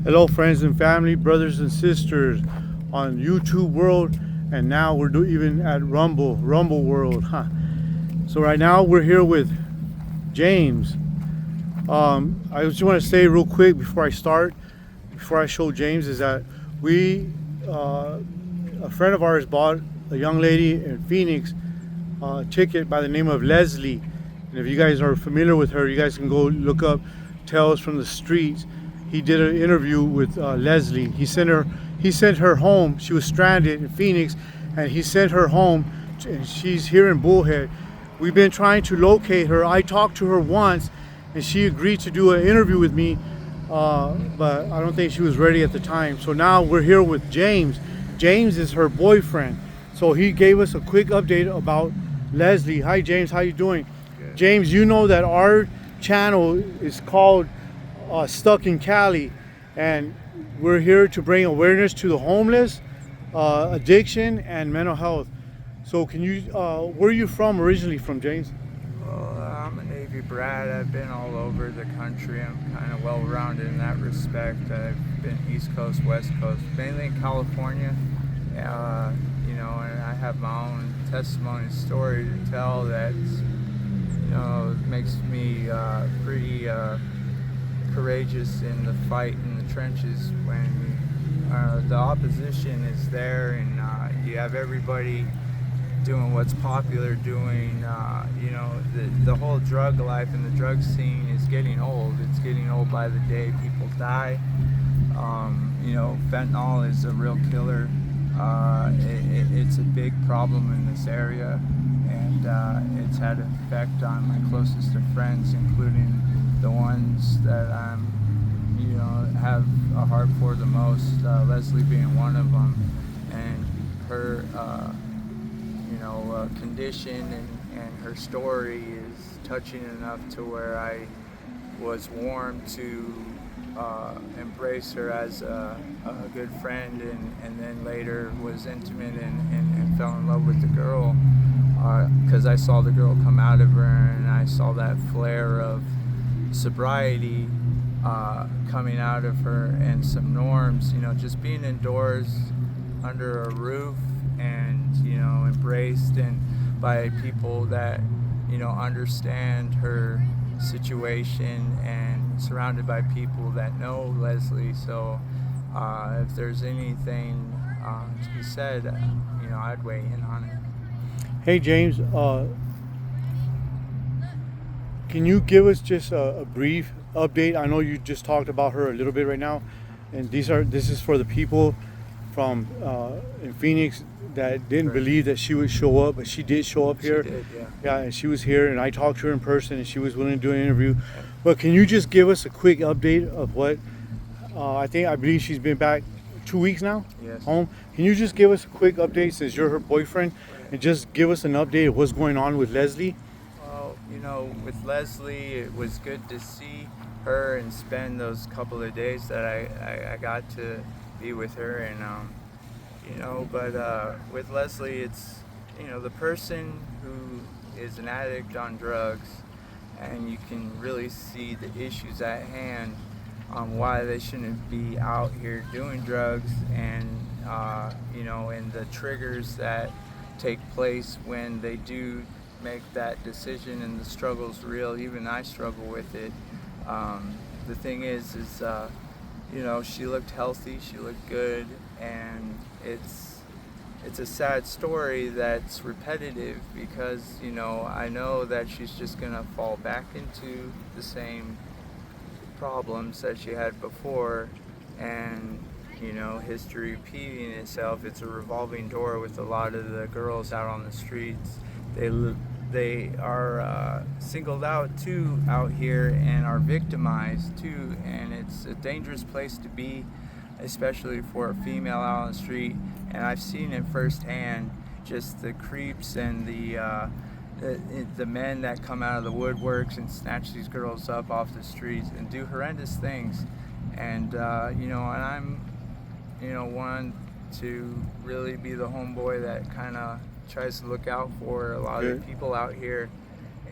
Hello, friends and family, brothers and sisters on YouTube world, and now we're even at Rumble world. Huh? So right now we're here with James. I just want to say real quick before I start, before I show James, is that a friend of ours bought a young lady in Phoenix ticket by the name of Leslie. And if you guys are familiar with her, you guys can go look up Tales from the Streets. He did an interview with Leslie. He sent her home. She was stranded in Phoenix, and he sent her home, and she's here in Bullhead. We've been trying to locate her. I talked to her once, and she agreed to do an interview with me, but I don't think she was ready at the time. So now we're here with James. James is her boyfriend. So he gave us a quick update about Leslie. Hi, James. How you doing? Good. James, you know that our channel is called Stuckincali, and we're here to bring awareness to the homeless, addiction, and mental health. So can you, where are you from originally from, James? Well, I'm a Navy brat. I've been all over the country. I'm kind of well-rounded in that respect. I've been East Coast, West Coast, mainly in California. And I have my own testimony story to tell that, makes me pretty courageous in the fight in the trenches when the opposition is there and you have everybody doing what's popular, doing, the whole drug life and the drug scene is getting old. It's getting old by the day. People die. Fentanyl is a real killer. It's a big problem in this area, and it's had an effect on my closest of friends, including the ones that have a heart for the most, Leslie being one of them, and her condition and her story is touching enough to where I was warm to embrace her as a good friend, and then later was intimate and fell in love with the girl because I saw the girl come out of her, and I saw that flare of sobriety coming out of her, and some norms, just being indoors under a roof and embraced and by people that understand her situation and surrounded by people that know Leslie. So if there's anything to be said, I'd weigh in on it. Hey, James, can you give us just a brief update? I know you just talked about her a little bit right now, and this is for the people from in Phoenix that didn't believe that she would show up, but she did show up here. She did, yeah. Yeah, and she was here, and I talked to her in person, and she was willing to do an interview. But can you just give us a quick update of what I believe she's been back 2 weeks now, Yes. home. Can you just give us a quick update since you're her boyfriend, and just give us an update of what's going on with Leslie? Well, with Leslie, it was good to see her and spend those couple of days that I got to be with her, and but with Leslie, it's the person who is an addict on drugs, and you can really see the issues at hand on why they shouldn't be out here doing drugs, and and the triggers that take place when they do make that decision, and the struggle's real. Even I struggle with it. The thing is she looked healthy, she looked good, and it's a sad story that's repetitive because I know that she's just gonna fall back into the same problems that she had before, and history repeating itself. It's a revolving door with a lot of the girls out on the streets. They are singled out too out here and are victimized too, and it's a dangerous place to be, especially for a female out on the street. And I've seen it firsthand, just the creeps and the men that come out of the woodworks and snatch these girls up off the streets and do horrendous things. And and I'm one to really be the homeboy that kind of tries to look out for a lot of the people out here,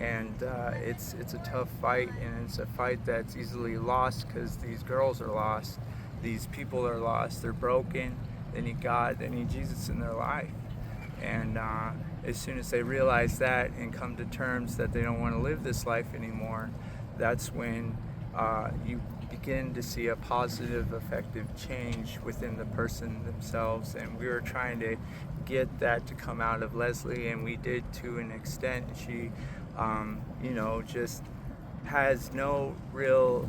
and it's a tough fight, and it's a fight that's easily lost because these girls are lost, these people are lost, they're broken, they need God, they need Jesus in their life. And as soon as they realize that and come to terms that they don't want to live this life anymore, that's when you begin to see a positive, effective change within the person themselves. And we were trying to get that to come out of Leslie, and we did to an extent. She, just has no real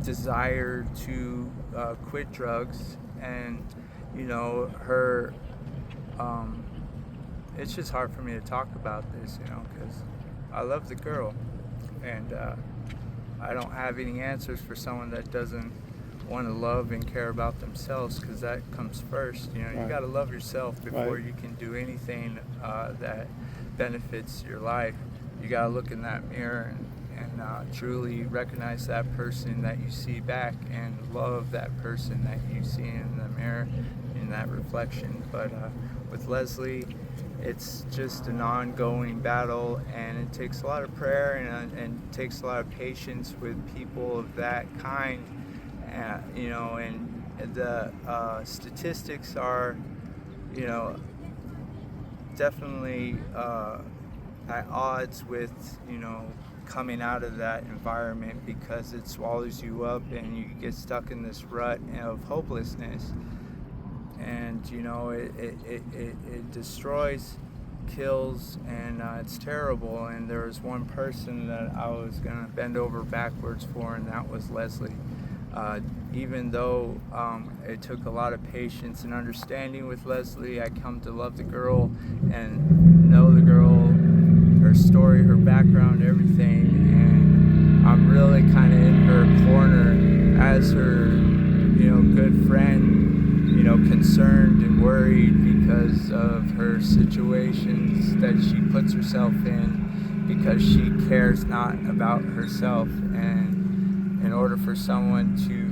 desire to quit drugs, and her. It's just hard for me to talk about this, because I love the girl, and I don't have any answers for someone that doesn't want to love and care about themselves, because that comes first. You Right. got to love yourself before Right. you can do anything that benefits your life. You got to look in that mirror and truly recognize that person that you see back, and love that person that you see in the mirror, in that reflection. But with Leslie, it's just an ongoing battle, and it takes a lot of prayer, and takes a lot of patience with people of that kind. And the statistics are, definitely at odds with, coming out of that environment, because it swallows you up and you get stuck in this rut of hopelessness. And it destroys, kills, and it's terrible. And there was one person that I was gonna bend over backwards for, and that was Leslie. Even though it took a lot of patience and understanding with Leslie, I come to love the girl and know the girl, her story, her background, everything, and I'm really kind of in her corner as her, good friend, concerned and worried because of her situations that she puts herself in, because she cares not about herself. And in order for someone to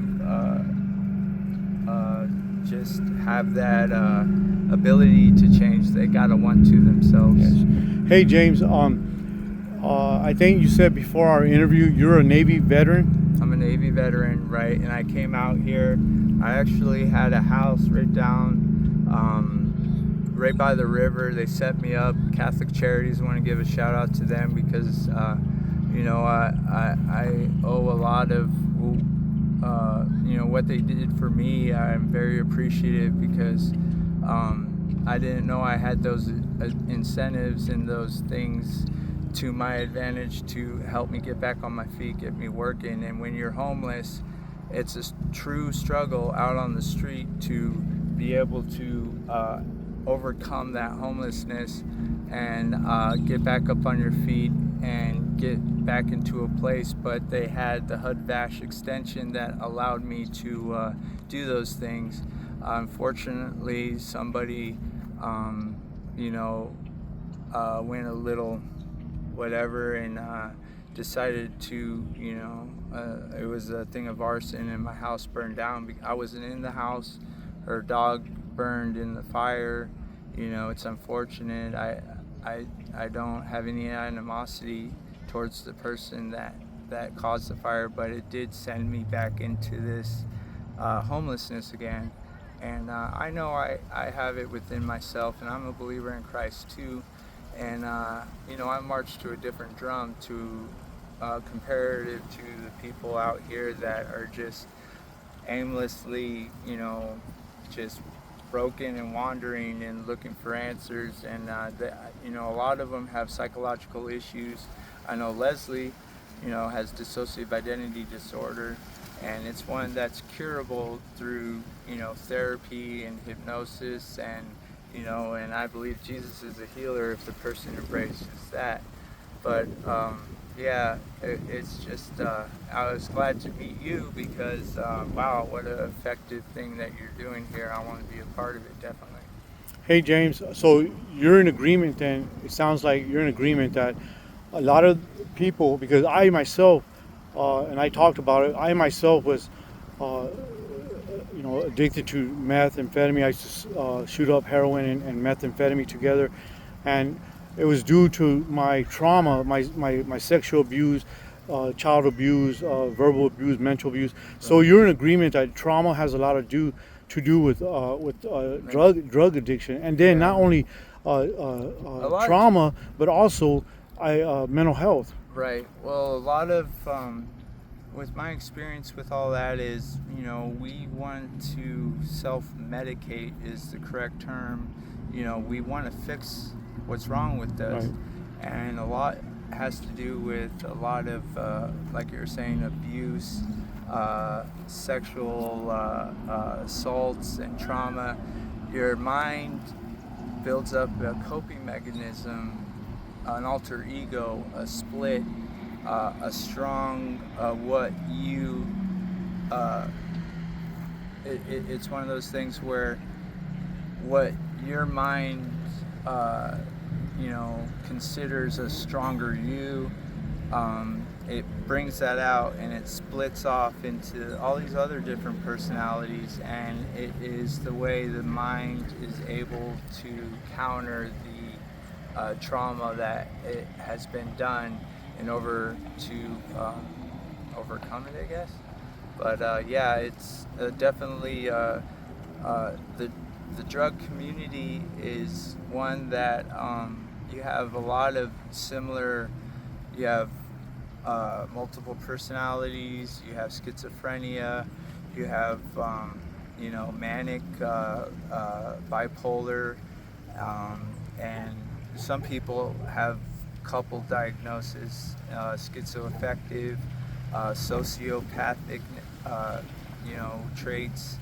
just have that ability to change, they gotta want to themselves. Yes. Hey James, I think you said before our interview you're a Navy veteran. I'm a Navy veteran, right? And I came out here. I actually had a house right down, right by the river. They set me up. Catholic Charities, want to give a shout out to them, because, I owe a lot of, what they did for me. I'm very appreciative, because I didn't know I had those incentives and those things to my advantage to help me get back on my feet, get me working. And when you're homeless, it's a true struggle out on the street to be able to overcome that homelessness and get back up on your feet and get back into a place. But they had the HUD-VASH extension that allowed me to do those things. Unfortunately, somebody, went a little whatever, and decided to, it was a thing of arson, and my house burned down. I wasn't in the house. Her dog burned in the fire. It's unfortunate. I don't have any animosity towards the person that caused the fire, but it did send me back into this homelessness again. And I know I have it within myself, and I'm a believer in Christ too. And I march to a different drum to comparative to the people out here that are just aimlessly, just broken and wandering and looking for answers. And a lot of them have psychological issues. I know Leslie, has dissociative identity disorder, and it's one that's curable through, therapy and hypnosis, and and I believe Jesus is a healer if the person embraces that. But it's just, I was glad to meet you, because wow, what an effective thing that you're doing here. I want to be a part of it, definitely. Hey James, so you're in agreement then, it sounds like you're in agreement that a lot of people, because I myself, and I talked about it, I myself was addicted to methamphetamine. I used to shoot up heroin and methamphetamine together, and it was due to my trauma, my sexual abuse, child abuse, verbal abuse, mental abuse. So you're in agreement that trauma has a lot to do with drug addiction, and then not Yeah. only A lot of trauma, but also mental health. Right. Well, a lot of with my experience with all that is, we want to self-medicate is the correct term. We want to fix what's wrong with us, Right. and a lot has to do with a lot of, like you were saying, abuse, sexual assaults, and trauma. Your mind builds up a coping mechanism, an alter ego, a split, a strong what you. Uh, it's one of those things where what your mind, uh, considers a stronger you. It brings that out and it splits off into all these other different personalities, and it is the way the mind is able to counter the trauma that it has been done in order to overcome it, I guess. But yeah, it's definitely the drug community is one that you have a lot of similar. You have multiple personalities. You have schizophrenia. You have manic, bipolar, and some people have couple diagnoses: schizoaffective, sociopathic, traits.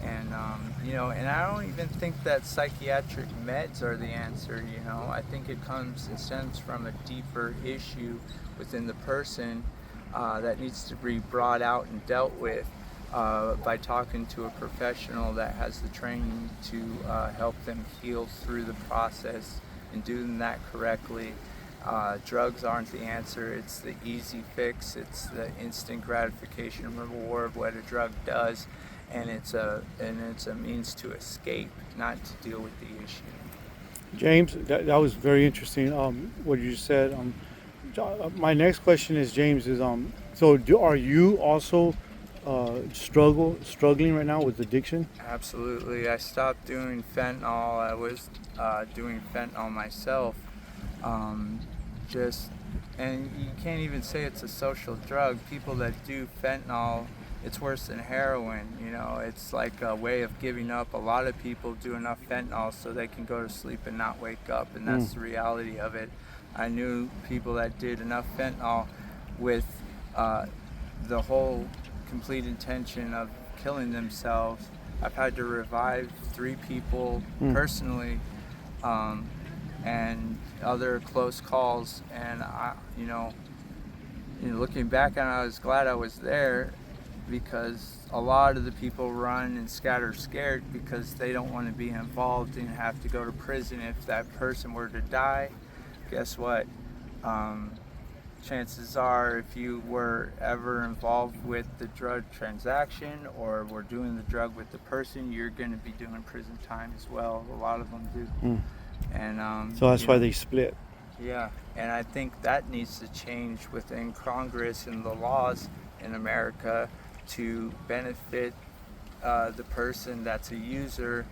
And and I don't even think that psychiatric meds are the answer. I think it stems from a deeper issue within the person that needs to be brought out and dealt with by talking to a professional that has the training to help them heal through the process and doing that correctly. Drugs aren't the answer. It's the easy fix. It's the instant gratification reward what a drug does, and it's a means to escape, not to deal with the issue. James, that was very interesting. What you just said. My next question is, James, is so are you also struggling right now with addiction? Absolutely. I stopped doing fentanyl. I was doing fentanyl myself. Um, just and you can't even say it's a social drug. People that do fentanyl, it's worse than heroin. It's like a way of giving up. A lot of people do enough fentanyl so they can go to sleep and not wake up, and that's the reality of it. I knew people that did enough fentanyl with the whole complete intention of killing themselves. I've had to revive 3 people personally, and other close calls. And looking back on it, I was glad I was there, because a lot of the people run and scatter scared because they don't want to be involved and have to go to prison if that person were to die. Guess what? Chances are, if you were ever involved with the drug transaction or were doing the drug with the person, you're going to be doing prison time as well. A lot of them do. And So that's why they split. yeah, and I think that needs to change within Congress and the laws in America to benefit the person that's a user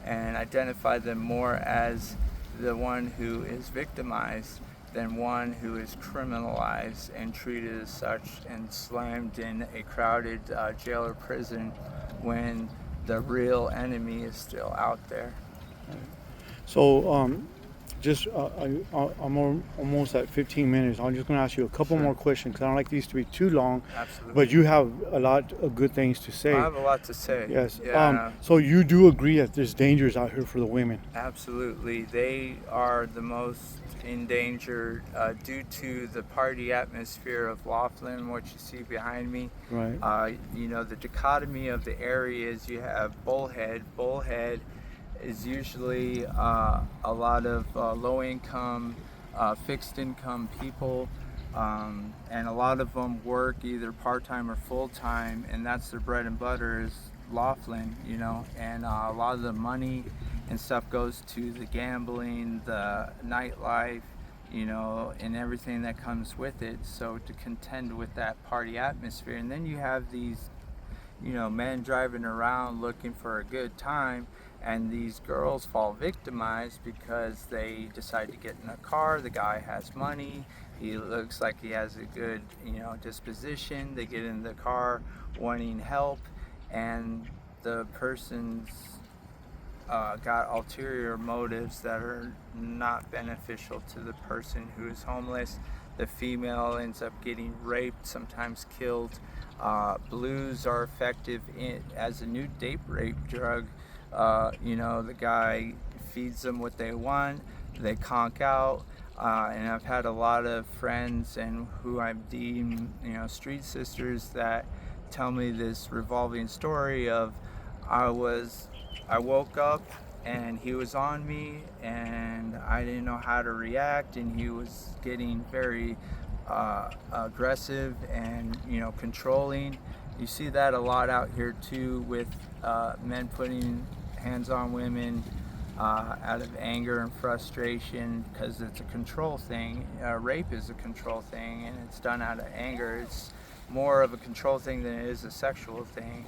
and identify them more as the one who is victimized than one who is criminalized and treated as such and slammed in a crowded jail or prison when the real enemy is still out there. So I'm almost at 15 minutes. I'm just going to ask you a couple Sure. more questions because I don't like these to be too long. Absolutely. But you have a lot of good things to say. I have a lot to say. Yes. Yeah. So you do agree that there's dangers out here for the women. Absolutely. They are the most in danger due to the party atmosphere of Laughlin, what you see behind me. Right. The dichotomy of the areas, you have Bullhead. Bullhead is usually a lot of low income, fixed income people, and a lot of them work either part-time or full-time, and that's their bread and butter is Laughlin, and a lot of the money and stuff goes to the gambling, the nightlife, and everything that comes with it. So to contend with that party atmosphere, and then you have these, men driving around looking for a good time, and these girls fall victimized because they decide to get in a car. The guy has money. He looks like he has a good, disposition. They get in the car wanting help, and the person's got ulterior motives that are not beneficial to the person who is homeless. The female ends up getting raped, sometimes killed. Blues are effective as a new date rape drug. The guy feeds them what they want, they conk out. And I've had a lot of friends and who I've deemed, street sisters that tell me this revolving story of I woke up and he was on me and I didn't know how to react, and he was getting very aggressive and controlling. You see that a lot out here too, with men putting hands on women out of anger and frustration, because it's a control thing. Rape is a control thing, and it's done out of anger. It's more of a control thing than it is a sexual thing.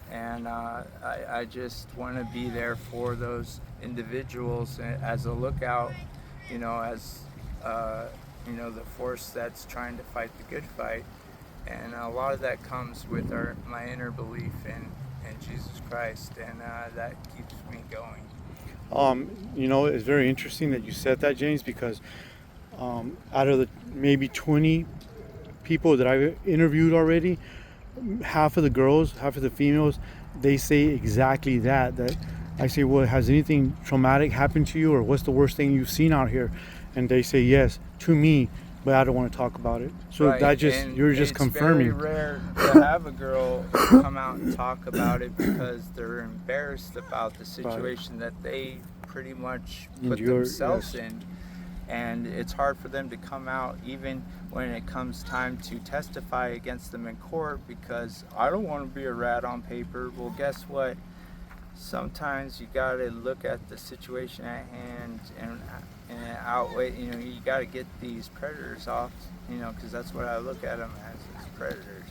I just want to be there for those individuals as a lookout, as the force that's trying to fight the good fight. And a lot of that comes with my inner belief in Jesus Christ, and that keeps me going. It's very interesting that you said that, James, because out of the maybe 20 people that I've interviewed already, half of the females, they say exactly that I say, well, has anything traumatic happened to you, or what's the worst thing you've seen out here? And they say yes to me, but I don't want to talk about it. So right. You're just confirming. It's very rare to have a girl come out and talk about it because they're embarrassed about the situation that they pretty much put themselves in. And it's hard for them to come out even when it comes time to testify against them in court, because I don't want to be a rat on paper. Well, guess what? Sometimes you got to look at the situation at hand and outweigh, you got to get these predators off, because that's what I look at them as predators.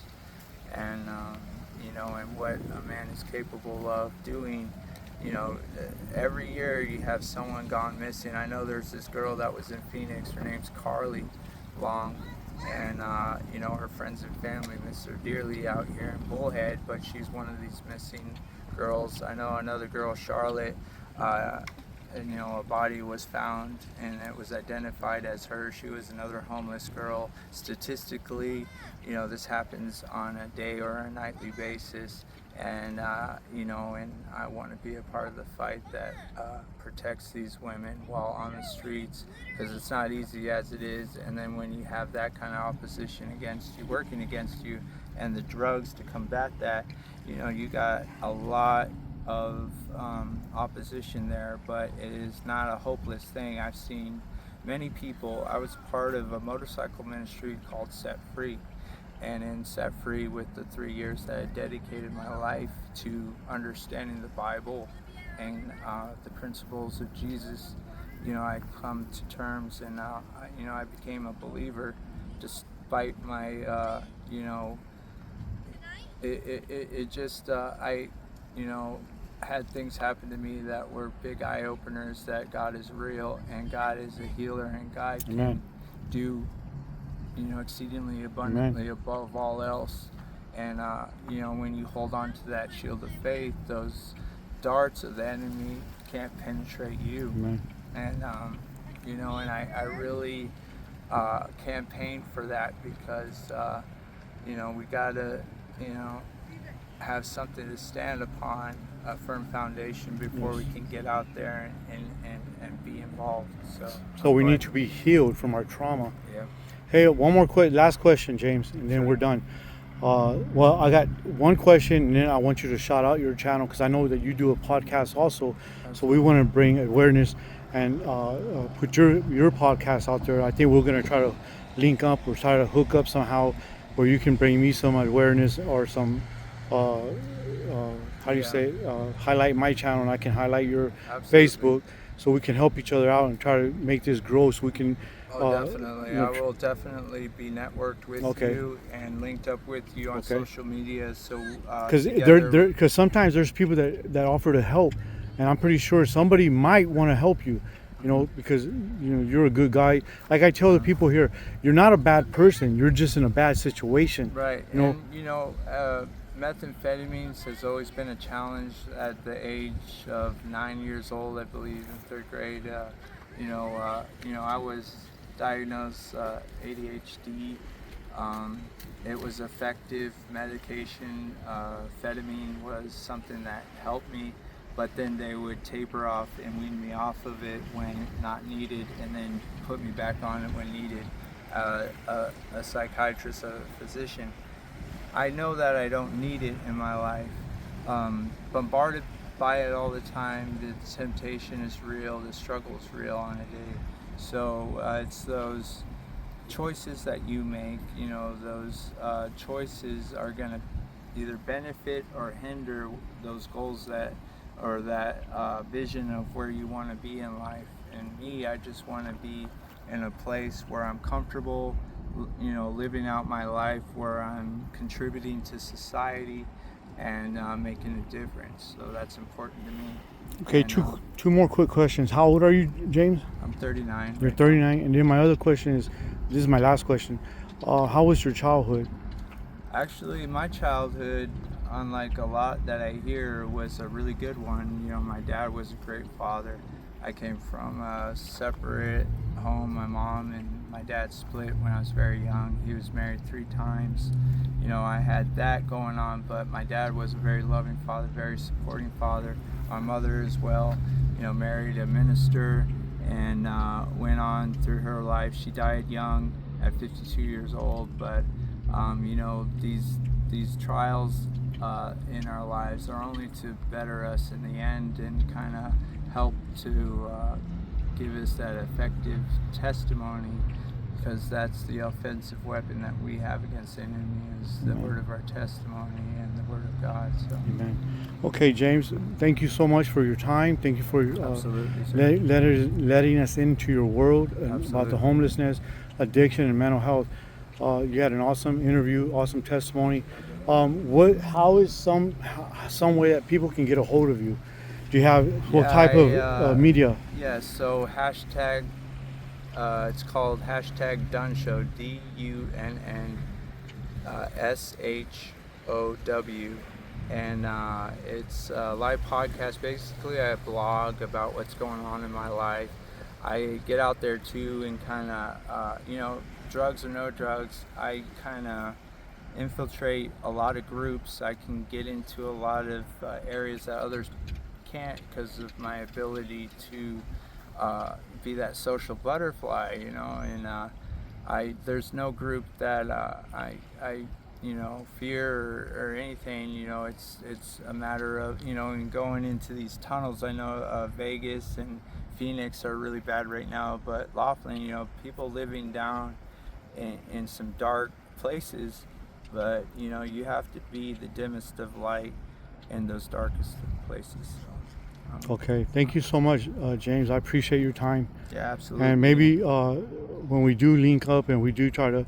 And, and what a man is capable of doing. Every year you have someone gone missing. I know there's this girl that was in Phoenix. Her name's Carly Long, and her friends and family miss her dearly out here in Bullhead, but she's one of these missing girls. I know another girl, Charlotte, a body was found and it was identified as her. She was another homeless girl. Statistically, this happens on a day or a nightly basis. And, and I want to be a part of the fight that protects these women while on the streets, because it's not easy as it is. And then when you have that kind of opposition against you, working against you, and the drugs to combat that, you got a lot of opposition there, but it is not a hopeless thing. I've seen many people. I was part of a motorcycle ministry called Set Free. And in Set Free, with the 3 years that I dedicated my life to understanding the Bible and the principles of Jesus, I come to terms, and I became a believer despite my, I had things happen to me that were big eye openers, that God is real and God is a healer, and God can do exceedingly abundantly above all else. And when you hold on to that shield of faith, those darts of the enemy can't penetrate you. And and I really campaign for that, because we gotta have something to stand upon, a firm foundation, before we can get out there and be involved. So we need to be healed from our trauma. Yeah. Hey, one more last question, James, and then we're done. Well, I got one question, and then I want you to shout out your channel, because I know that you do a podcast also. So we want to bring awareness and put your podcast out there. I think we're going to try to link up or try to hook up somehow, where you can bring me some awareness or some highlight my channel, and I can highlight your Absolutely. Facebook. so we can help each other out and try to make this grow so we can. Oh, definitely. I will definitely be networked with Okay. you and linked up with you on Okay. social media. So Because together, because sometimes there's people that offer to help, and I'm pretty sure somebody might want to help you, because you're a good guy. Like I tell the people here, you're not a bad person. You're just in a bad situation. right? You know. And methamphetamines has always been a challenge. At the age of 9 years old, I believe, in third grade, I was diagnosed ADHD. It was effective medication. Amphetamine was something that helped me, but then they would taper off and wean me off of it when not needed, and then put me back on it when needed. A psychiatrist, a physician. I know that I don't need it in my life. Bombarded by it all the time. The temptation is real. The struggle is real on a day. So it's those choices that you make. Those choices are going to either benefit or hinder those goals or that vision of where you want to be in life. And me, I just want to be in a place where I'm comfortable, living out my life, where I'm contributing to society and making a difference. So that's important to me. Okay, And, two more quick questions. How old are you, James? I'm 39. You're 39, and then my other question is, this is my last question. How was your childhood? Actually, my childhood, unlike a lot that I hear, was a really good one. My dad was a great father. I came from a separate home. My mom and my dad split when I was very young. He was married 3 times. I had that going on, but my dad was a very loving father, very supporting father. My mother as well, married a minister and went on through her life. She died young at 52 years old, but these trials in our lives are only to better us in the end and kind of help to give us that effective testimony, because that's the offensive weapon that we have against the enemy is the word of our testimony and the word of God. So. Amen. Okay, James, thank you so much for your time. Thank you for Absolutely, letting us into your world about the Absolutely. homelessness, addiction, and mental health. You had an awesome interview, awesome testimony. How is some way that people can get a hold of you? Do you have what type of media? Yeah, so hashtag, it's called hashtag Dunn Show, DUNNSHOW, and it's a live podcast. Basically, I blog about what's going on in my life. I get out there too and kind of, drugs or no drugs, I kind of infiltrate a lot of groups. I can get into a lot of areas that others can't because of my ability to be that social butterfly, and there's no group that I fear or anything. It's a matter of and going into these tunnels. I know Vegas and Phoenix are really bad right now, but Laughlin, people living down in some dark places, but you have to be the dimmest of light in those darkest of places. So, Okay, thank you so much, James. I appreciate your time. yeah, absolutely. And maybe when we do link up and we do try to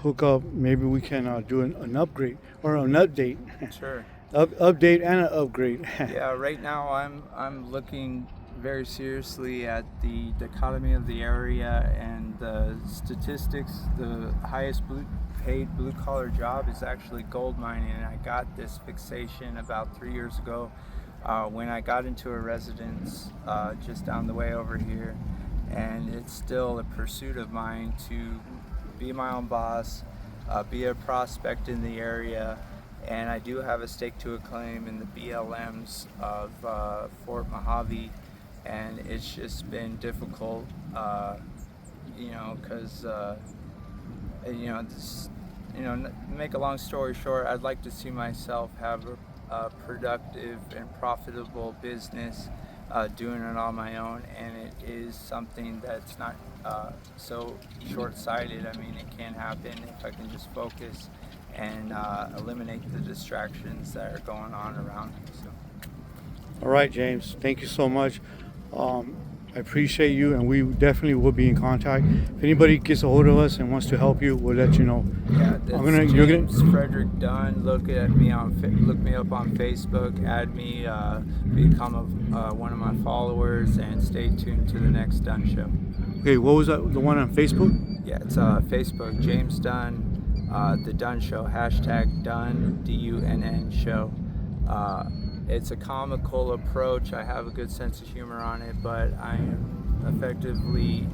hook up, maybe we can do an upgrade or an update. Sure. Update and an upgrade. Yeah, right now I'm looking very seriously at the dichotomy of the area and the statistics. The highest paid blue collar job is actually gold mining, and I got this fixation about 3 years ago when I got into a residence just down the way over here, and it's still a pursuit of mine to be my own boss, be a prospect in the area. And I do have a stake to a claim in the BLMs of Fort Mojave, and it's just been difficult, because, make a long story short, I'd like to see myself have a productive and profitable business, doing it on my own, and it is something that's not so short-sighted. I mean, it can happen if I can just focus and eliminate the distractions that are going on around me. So. All right, James. Thank you so much. I appreciate you, and we definitely will be in contact. If anybody gets a hold of us and wants to help you, we'll let you know. Yeah, that's You're James gonna. Frederick Dunn. Look me up on Facebook. Add me, become one of my followers, and stay tuned to the next Dunn show. Okay, what was that? The one on Facebook? Yeah, it's Facebook, James Dunn, the Dunn Show, hashtag Dunn, DUNN show. It's a comical approach. I have a good sense of humor on it, but I am effectively,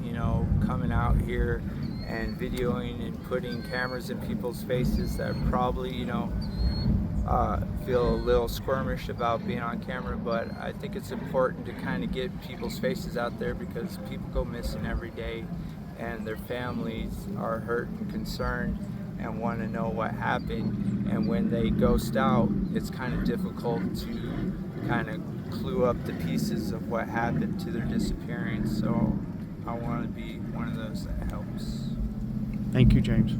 coming out here and videoing and putting cameras in people's faces that probably, feel a little squirmish about being on camera, but I think it's important to kind of get people's faces out there because people go missing every day and their families are hurt and concerned and want to know what happened. And when they ghost out, it's kind of difficult to kind of clue up the pieces of what happened to their disappearance. So I want to be one of those that helps. Thank you, James.